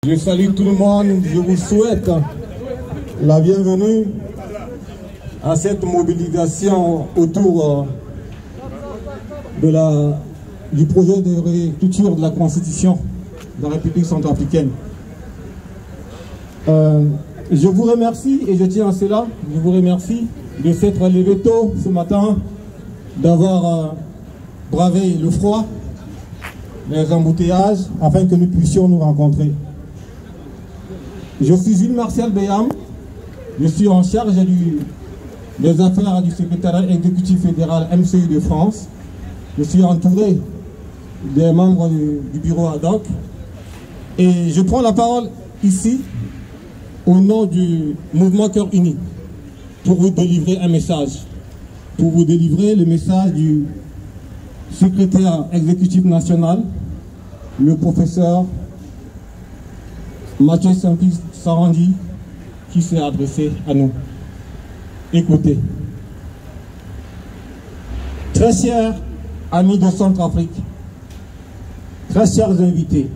Je salue tout le monde, je vous souhaite la bienvenue à cette mobilisation autour du projet de réécriture de la Constitution de la République centrafricaine. Je vous remercie, et je tiens à cela, je vous remercie de s'être levé tôt ce matin, d'avoir bravé le froid, les embouteillages, afin que nous puissions nous rencontrer. Je suis Jules Martial Béam, je suis en charge des affaires du secrétariat exécutif fédéral MCU de France. Je suis entouré des membres du bureau ad hoc et je prends la parole ici au nom du mouvement Cœur Uni pour vous délivrer un message, pour vous délivrer le message du secrétaire exécutif national, le professeur Mathieu Simplice Sarandi, qui s'est adressé à nous. Écoutez. Très chers amis de Centrafrique, très chers invités,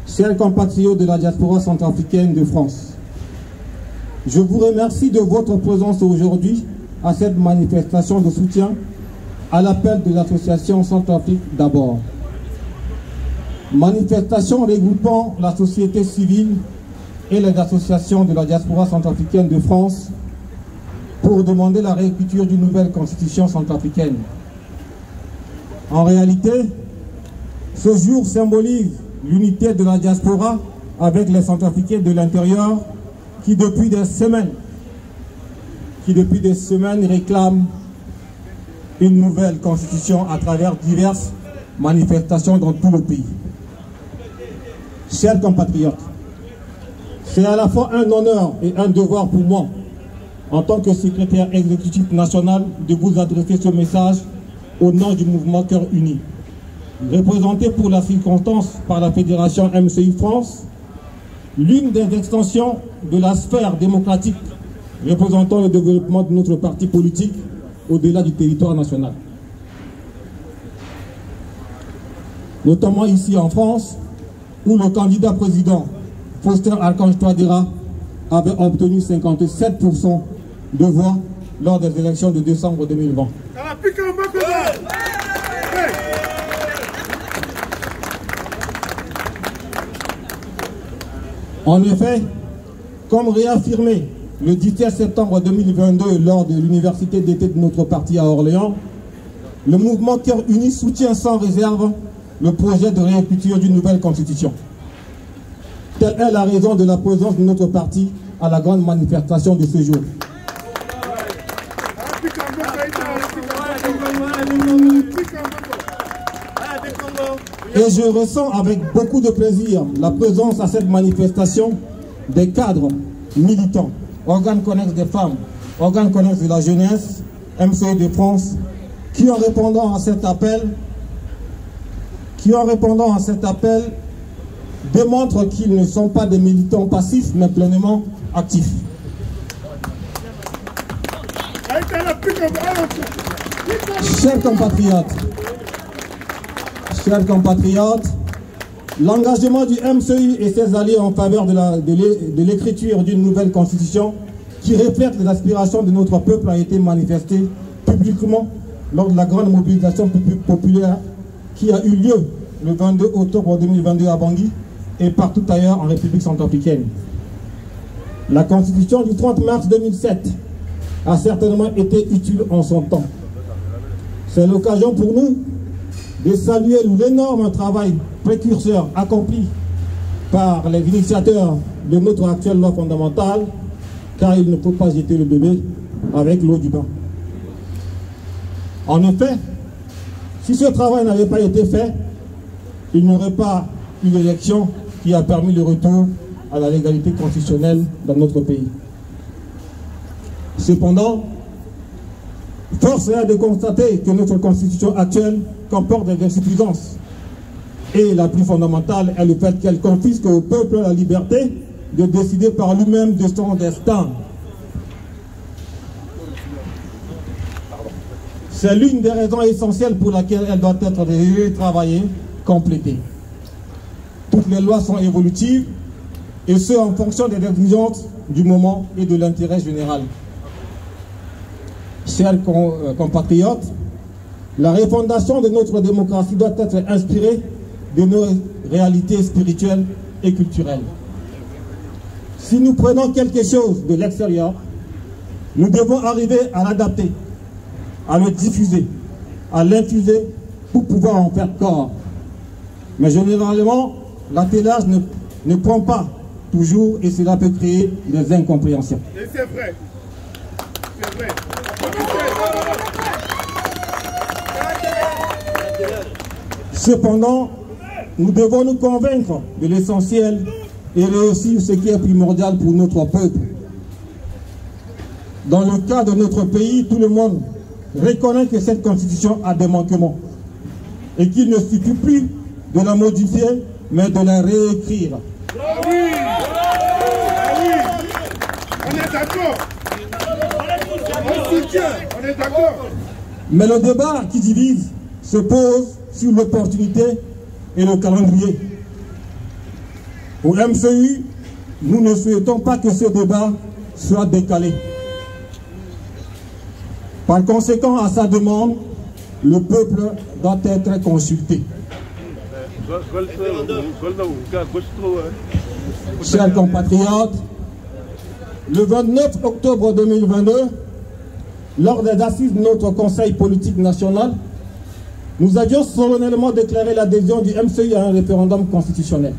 chers compatriotes de la diaspora centrafricaine de France, je vous remercie de votre présence aujourd'hui à cette manifestation de soutien à l'appel de l'association Centrafrique d'abord. Manifestation regroupant la société civile et les associations de la diaspora centrafricaine de France pour demander la réécriture d'une nouvelle constitution centrafricaine. En réalité, ce jour symbolise l'unité de la diaspora avec les Centrafricains de l'intérieur qui depuis des semaines réclament une nouvelle constitution à travers diverses manifestations dans tout le pays. Chers compatriotes, c'est à la fois un honneur et un devoir pour moi, en tant que secrétaire exécutif national, de vous adresser ce message au nom du mouvement Cœur Uni, représenté pour la circonstance par la Fédération MCI France, l'une des extensions de la sphère démocratique représentant le développement de notre parti politique au-delà du territoire national. Notamment ici en France, où le candidat président Faustin Archange Touadéra avait obtenu 57% de voix lors des élections de décembre 2020. En effet, comme réaffirmé le 17 septembre 2022 lors de l'université d'été de notre parti à Orléans, le mouvement Cœur Uni soutient sans réserve le projet de réécriture d'une nouvelle constitution. Telle est la raison de la présence de notre parti à la grande manifestation de ce jour. Et je ressens avec beaucoup de plaisir la présence à cette manifestation des cadres militants, organes connexes des femmes, organes connexes de la jeunesse, MCE de France, qui en répondant à cet appel, démontrent qu'ils ne sont pas des militants passifs, mais pleinement actifs. Chers compatriotes, l'engagement du MCI et ses alliés en faveur de l'écriture d'une nouvelle constitution qui reflète les aspirations de notre peuple a été manifesté publiquement lors de la grande mobilisation populaire qui a eu lieu le 22 octobre 2022 à Bangui et partout ailleurs en République centrafricaine. La constitution du 30 mars 2007 a certainement été utile en son temps. C'est l'occasion pour nous de saluer l'énorme travail précurseur accompli par les initiateurs de notre actuelle loi fondamentale, car il ne faut pas jeter le bébé avec l'eau du bain. En effet, si ce travail n'avait pas été fait, il n'y aurait pas une élection qui a permis le retour à la légalité constitutionnelle dans notre pays. Cependant, force est de constater que notre constitution actuelle comporte des insuffisances. Et la plus fondamentale est le fait qu'elle confisque au peuple la liberté de décider par lui-même de son destin. C'est l'une des raisons essentielles pour laquelle elle doit être retravaillée, complétée. Toutes les lois sont évolutives et ce en fonction des exigences du moment et de l'intérêt général. Chers compatriotes, la refondation de notre démocratie doit être inspirée de nos réalités spirituelles et culturelles. Si nous prenons quelque chose de l'extérieur, nous devons arriver à l'adapter, à le diffuser, à l'infuser pour pouvoir en faire corps. Mais généralement, l'attelage ne prend pas toujours et cela peut créer des incompréhensions. Et c'est vrai. C'est vrai. Cependant, nous devons nous convaincre de l'essentiel et réussir ce qui est primordial pour notre peuple. Dans le cas de notre pays, tout le monde reconnaît que cette constitution a des manquements et qu'il ne suffit plus de la modifier, mais de la réécrire. Ah oui, ah oui, on est d'accord. On soutient, on est d'accord. Mais le débat qui divise se pose sur l'opportunité et le calendrier. Au MCU, nous ne souhaitons pas que ce débat soit décalé. Par conséquent, à sa demande, le peuple doit être consulté. Chers compatriotes, le 29 octobre 2022, lors des assises de notre Conseil politique national, nous avions solennellement déclaré l'adhésion du MCI à un référendum constitutionnel.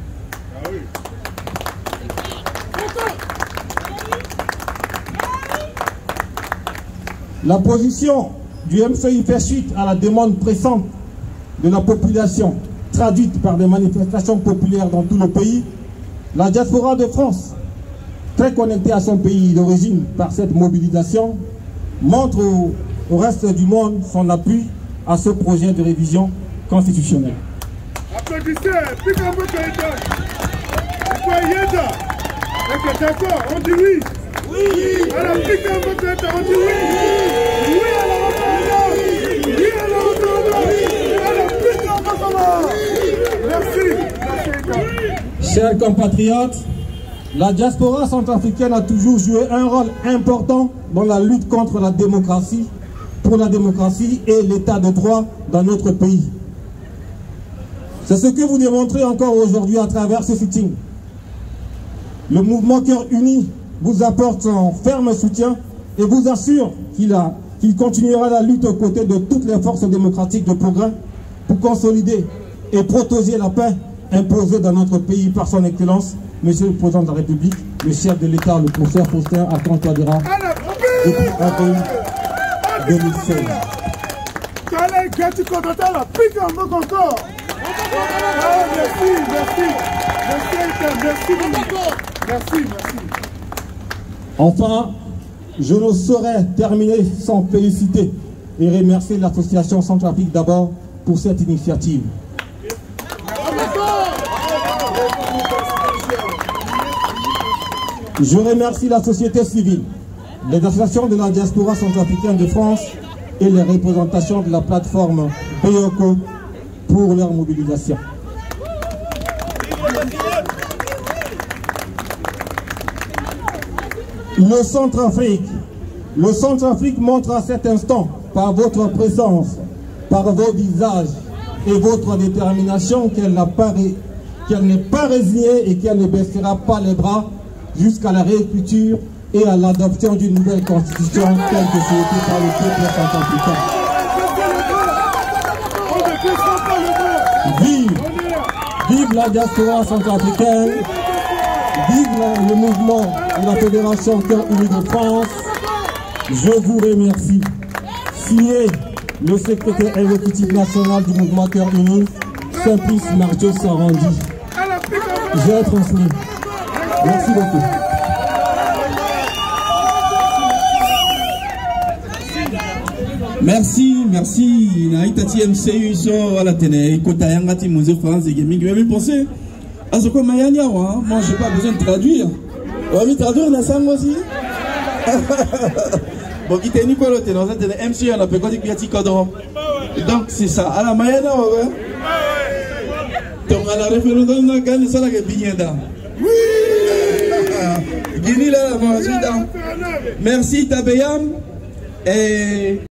La position du MCI fait suite à la demande pressante de la population, traduite par des manifestations populaires dans tout le pays. La diaspora de France, très connectée à son pays d'origine par cette mobilisation, montre au reste du monde son appui à ce projet de révision constitutionnelle. Applaudissez, piquez un peu de l'état. D'accord, on dit oui. Oui. Alors piquez un peu de l'état, on dit oui. Oui à la référendum. Oui à la référendum. Alors piquez un peu de l'état. Merci. Chers compatriotes, la diaspora centrafricaine a toujours joué un rôle important dans la lutte contre la démocratie, pour la démocratie et l'état de droit dans notre pays. C'est ce que vous démontrez encore aujourd'hui à travers ce sitting. Le mouvement Cœur Uni vous apporte son ferme soutien et vous assure qu'il continuera la lutte aux côtés de toutes les forces démocratiques de progrès pour consolider et protéger la paix imposée dans notre pays par son excellence, Monsieur le Président de la République, le chef de l'État, le professeur Faustin Archange Touadéra, depuis avril 2016. Merci. Enfin, je ne saurais terminer sans féliciter et remercier l'association Centrafrique d'abord pour cette initiative. Je remercie la société civile, les associations de la diaspora centrafricaine de France et les représentations de la plateforme BEOCO pour leur mobilisation. Le Centrafrique montre à cet instant, par votre présence, par vos visages et votre détermination, qu'elle n'est pas résignée et qu'elle ne baissera pas les bras jusqu'à la réécriture et à l'adoption d'une nouvelle constitution telle que souhaitée par le peuple centrafricain. Vive la diaspora centrafricaine, vive le mouvement de la Fédération Cœur Uni de France. Je vous remercie. Signé le secrétaire exécutif national du mouvement Cœur Uni, Simplice Marjo Sarandi. J'ai transmis. Merci beaucoup. Merci. Naitati MCU so ala tene kota yanga ti Musée France et Gaming. Vous avez pensé à ce qu'on m'a dit, moi j'ai pas besoin de traduire. On va me traduire dans ça aussi. Bon, qui t'es Nicolas, t'es dans un MCU, on a fait quoi dire qu'il cadre. Donc c'est ça. À la Mayana, ouais. Donc à la référendum, on a gagné ça là que Bigneda. Oui. Merci Tabeyam. Et